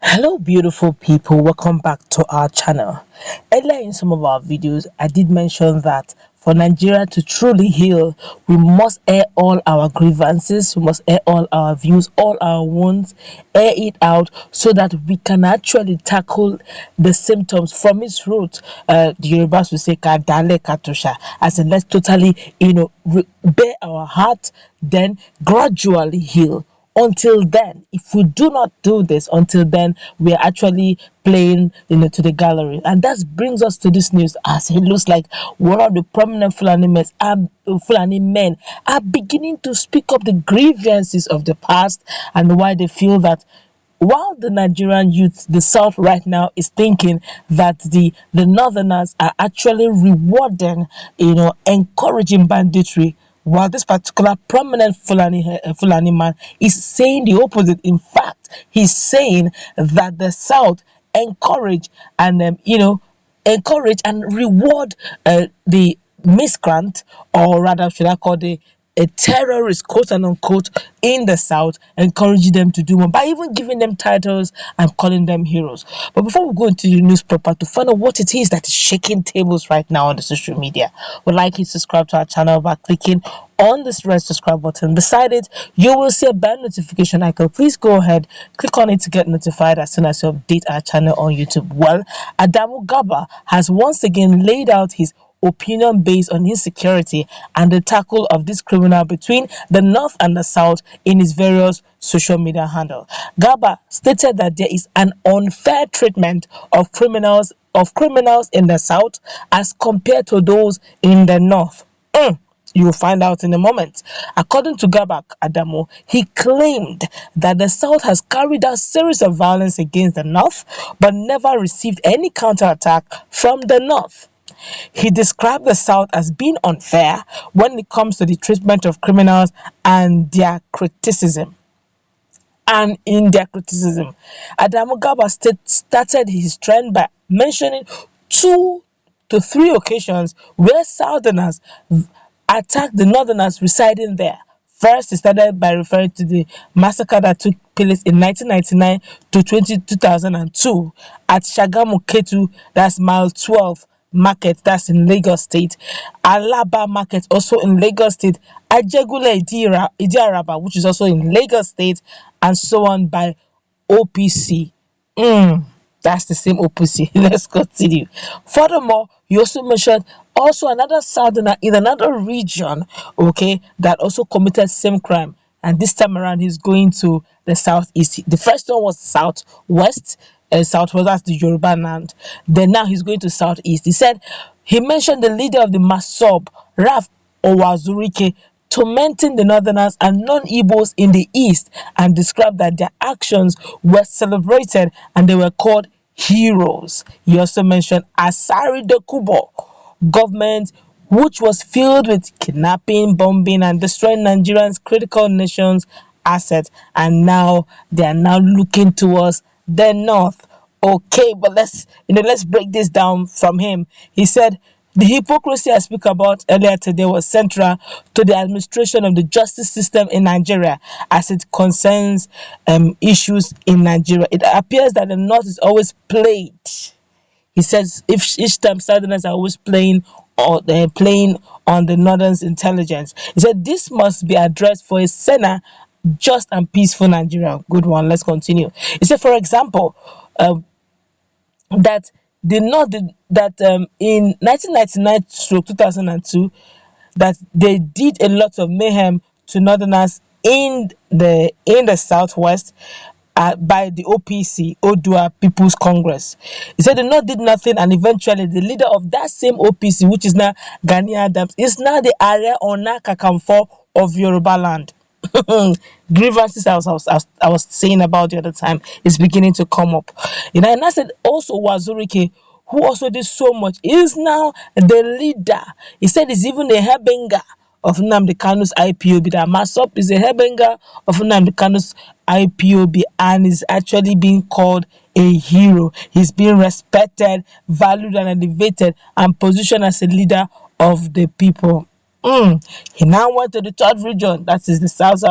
Hello beautiful people, welcome back to our channel. Earlier in some of our videos I did mention that for Nigeria to truly heal, we must air all our grievances, we must air all our views, all our wounds, air it out so that we can actually tackle the symptoms from its root. The Yorubas will say kadale katusha, as in let's totally bare our heart, then gradually heal. Until then, if we do not do this, until then we are actually playing to the gallery. And that brings us to this news, as it looks like one of the prominent Fulani men are beginning to speak up the grievances of the past and why they feel that while the Nigerian youth, the South right now is thinking that the Northerners are actually rewarding, encouraging banditry, while this particular prominent Fulani man is saying the opposite. In fact, he's saying that the South encourage and encourage and reward the miscreant, or rather should I call the a terrorist, quote and unquote, in the south, encouraging them to do more by even giving them titles and calling them heroes. But before we go into the news proper to find out what it is that is shaking tables right now on the social media, we'd like you to subscribe to our channel by clicking on this red subscribe button. Beside it, you will see a bell notification icon. Please go ahead, click on it to get notified as soon as you update our channel on YouTube. Well, Adamu Gaba has once again laid out his opinion based on insecurity and the tackle of this criminal between the north and the south in his various social media handle. Gaba stated that there is an unfair treatment of criminals in the south as compared to those in the north. You will find out in a moment. According to Gabak Adamo, he claimed that the South has carried out series of violence against the North, but never received any counterattack from the North. He described the South as being unfair when it comes to the treatment of criminals and their criticism. And in their criticism, Adamu Gaba started his trend by mentioning 2 to 3 occasions where Southerners attacked the Northerners residing there. First, he started by referring to the massacre that took place in 1999 to 2002 at Shagamu Ketu, that's mile 12 market, that's in Lagos State, Alaba market, also in Lagos State, Ajegule Idiaraba, which is also in Lagos State, and so on by OPC. That's the same OPC. Let's continue. Furthermore, you also mentioned also another southerner in another region, okay, that also committed same crime. And this time around, he's going to the southeast. The first one was southwest, southwest, that's the Yoruba land. Then now he's going to southeast. He mentioned the leader of the Masob, Raf Owazurike, tormenting the northerners and non-Igbos in the east, and described that their actions were celebrated and they were called heroes. He also mentioned Asari Dokubo government, which was filled with kidnapping, bombing, and destroying Nigerians' critical nations' assets, and now they are now looking towards the north. Okay, but let's break this down from him. He said the hypocrisy I speak about earlier today was central to the administration of the justice system in Nigeria as it concerns issues in Nigeria. It appears that the North is always played. He says if each time Southerners are always playing or they're playing on the Northern's intelligence. He said this must be addressed for a saner, just and peaceful Nigeria. Good one. Let's continue. He said, for example, that the North that in 1999 stroke 2002 that they did a lot of mayhem to Northerners in the southwest by the OPC, Odua People's Congress. He said the North did nothing, and eventually the leader of that same OPC, which is now Gani Adams, is now the Ààrẹ Ọ̀nà Kakanfò of Yoruba land. Grievances I was saying about the other time is beginning to come up. And I said also Wazurike, who also did so much, is now the leader. He said he's even a headbanger of Nnamdi Kanu's IPOB. That Masop is a headbanger of Nnamdi Kanu's IPOB and is actually being called a hero. He's being respected, valued, and elevated, and positioned as a leader of the people. He now went to the third region, that is the south.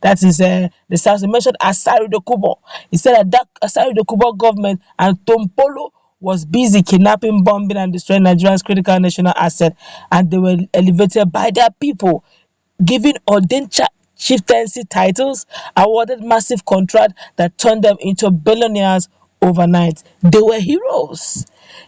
That is the south. He mentioned Asari Dokubo. He said that Asari Dokubo government and Tompolo was busy kidnapping, bombing, and destroying Nigeria's critical national asset, and they were elevated by their people, given ordained chieftaincy titles, awarded massive contract that turned them into billionaires overnight. They were heroes.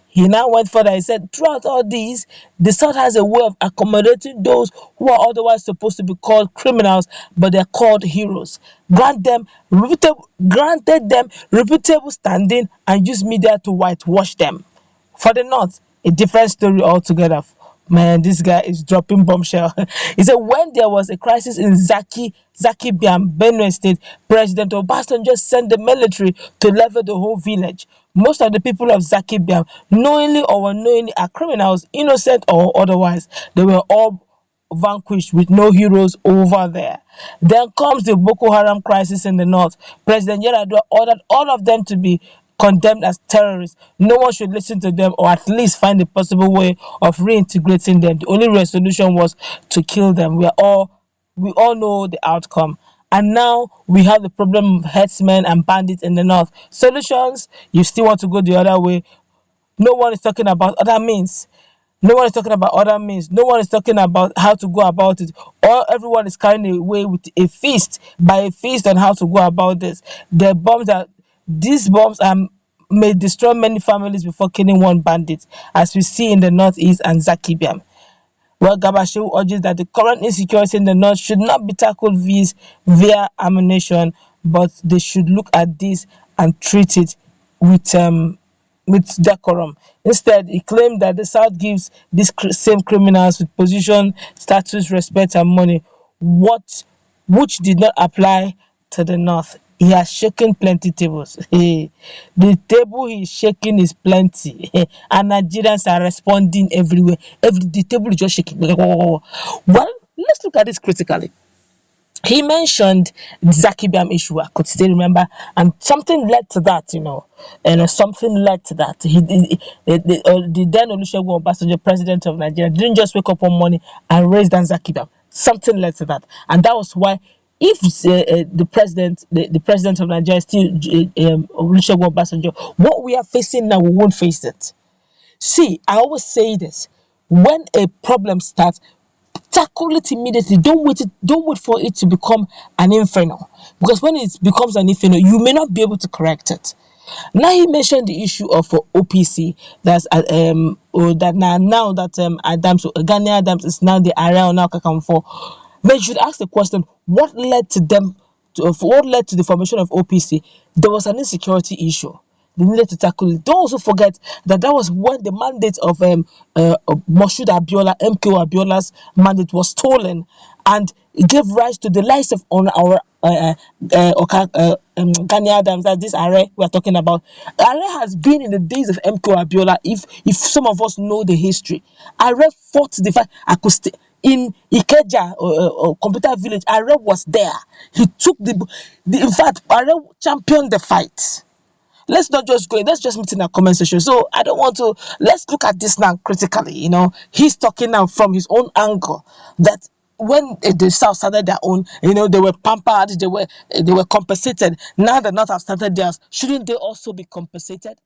He now went further. He said, throughout all these, the South has a way of accommodating those who are otherwise supposed to be called criminals, but they're called heroes. Granted them reputable standing and use media to whitewash them. For the North, a different story altogether. Man, this guy is dropping bombshell. He said when there was a crisis in Zaki Biam, Benue State, President Obasanjo sent the military to level the whole village. Most of the people of Zaki Biam, knowingly or unknowingly, are criminals, innocent or otherwise. They were all vanquished with no heroes over there. Then comes the Boko Haram crisis in the north. President Yar'Adua ordered all of them to be condemned as terrorists. No one should listen to them or at least find a possible way of reintegrating them. The only resolution was to kill them. We all know the outcome. And now we have the problem of herdsmen and bandits in the north. Solutions, you still want to go the other way. No one is talking about other means. No one is talking about other means. No one is talking about how to go about it. All everyone is carrying away with a feast by a feast on how to go about this. These bombs may destroy many families before killing one bandit, as we see in the northeast and Zakibiam. Well, Gabashew urges that the current insecurity in the north should not be tackled via ammunition, but they should look at this and treat it with decorum. Instead, he claimed that the South gives these same criminals with position, status, respect, and money, what which did not apply to the North. He has shaken plenty tables. The table he's shaking is plenty, and Nigerians are responding everywhere. The table is just shaking. Well, let's look at this critically. He mentioned the Zakibiam issue. I could still remember, and something led to that, and something led to that. The then Olusegun Obasanjo, president of Nigeria, didn't just wake up one morning and raise down Zakibiam. Something led to that, and that was why. If the president of Nigeria is still Olusegun Obasanjo, what we are facing now, we won't face it. See, I always say this: when a problem starts, tackle it immediately. Don't wait for it to become an inferno, because when it becomes an inferno, you may not be able to correct it. Now he mentioned the issue of OPC. That's that now that Gani Adams is now the area now for. They should ask the question: what led to the formation of OPC? There was an insecurity issue. They needed to tackle it. Don't also forget that was when the mandate of Moshood Abiola, MKO Abiola's mandate, was stolen, and it gave rise to the likes of on our Gani Adams. That this Are we are talking about. Are has been in the days of MKO Abiola. If some of us know the history, Are fought the fight. I could stay in Ikeja computer village. Are was there. He took in fact, Are championed the fight. Let's not just go, let's just meet in a comment section. So I don't want to, let's look at this now critically. He's talking now from his own angle, that when the South started their own, they were pampered, they were compensated. Now the North have started theirs. Shouldn't they also be compensated?